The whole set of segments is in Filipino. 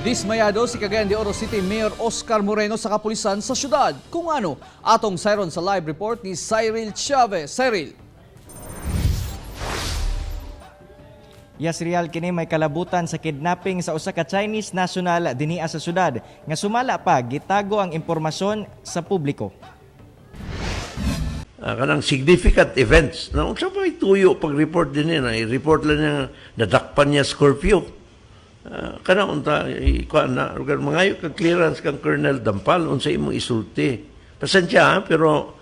Dismayado si Cagayan de Oro City Mayor Oscar Moreno sa kapulisan sa syudad. Kung ano, atong sayron sa live report ni Cyril Chavez. Cyril. Yes, Real, kini may kalabutan sa kidnapping sa usa ka Chinese national dinhi sa syudad nga sumala pa gitago ang impormasyon sa publiko. Kanang significant events. Nung siya pa tuyo pag-report din niya, i-report lang niya nadakpan niya Scorpio. Kanang unta, mangayo kag clearance kang Colonel Dampal, unsa imong isulti. Pasensya, pero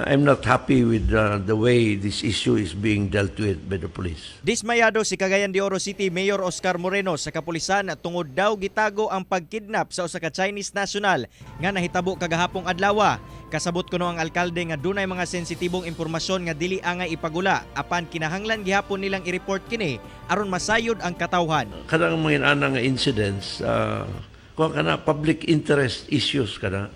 I'm not happy with the way this issue is being dealt with by the police. Dismayado si Cagayan de Oro City Mayor Oscar Moreno sa kapulisan tungod daw gitago ang pagkidnap sa usa ka Chinese national nga nahitabo kagahapong adlaw. Kasabot kuno ang alkalde nga dunay mga sensitibong impormasyon nga dili angay ipagula apan kinahanglan gihapon nilang i-report kini aron masayod ang katawhan. Kanang mga ana nga incidents, kung kana public interest issues kana.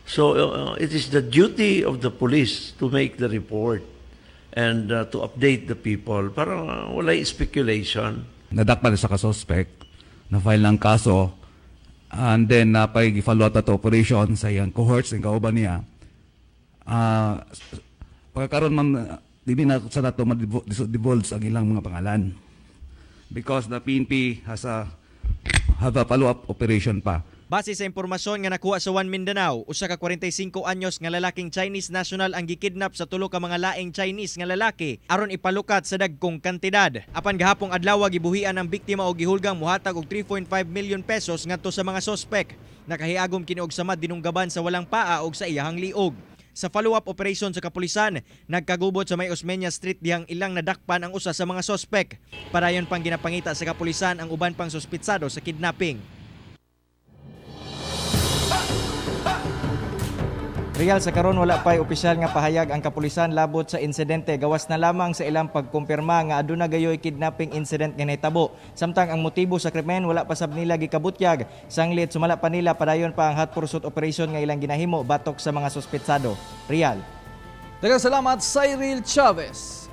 So it is the duty of the police to make the report and to update the people para walay speculation. Nadakpan sa ka-suspect, na-file ng kaso, and then napag-follow up at operation sa iyang cohorts ng kauban niya. Pagkakaroon man, hindi na sa nato ma-divulge ang ilang mga pangalan. Because the PNP have a follow-up operation pa. Base sa impormasyon nga nakuha sa One Mindanao, usa ka 45 anyos nga lalaking Chinese national ang gikidnap sa tulo ka mga laing Chinese nga lalaki aron ipalukat sa dagkong kantidad. Apan gahapong adlaw gibuhian ang biktima og gihulgang muhatag og 3.5 million pesos ngadto sa mga sospek. Nakahiagom kini og samad dinunggaban sa walang paa og sa iyahang liog. Sa follow-up operation sa kapulisan, nagkagubot sa May Osmeña Street dihang ilang nadakpan ang usa sa mga sospek. Padayon pang ginapangita sa kapulisan ang uban pang suspitsado sa kidnapping. Real, sa karon wala pa'y opisyal nga pahayag ang kapulisan labot sa insidente. Gawas na lamang sa ilang pagkumpirma nga aduna gayoy kidnapping incident nga nahitabo. Samtang ang motibo sa krimen wala pa sab nila gikabutyag. Sanglit sumala pa nila padayon pa ang hot pursuit operation nga ilang ginahimo batok sa mga suspetsado. Real. Daghang salamat Cyril Chavez.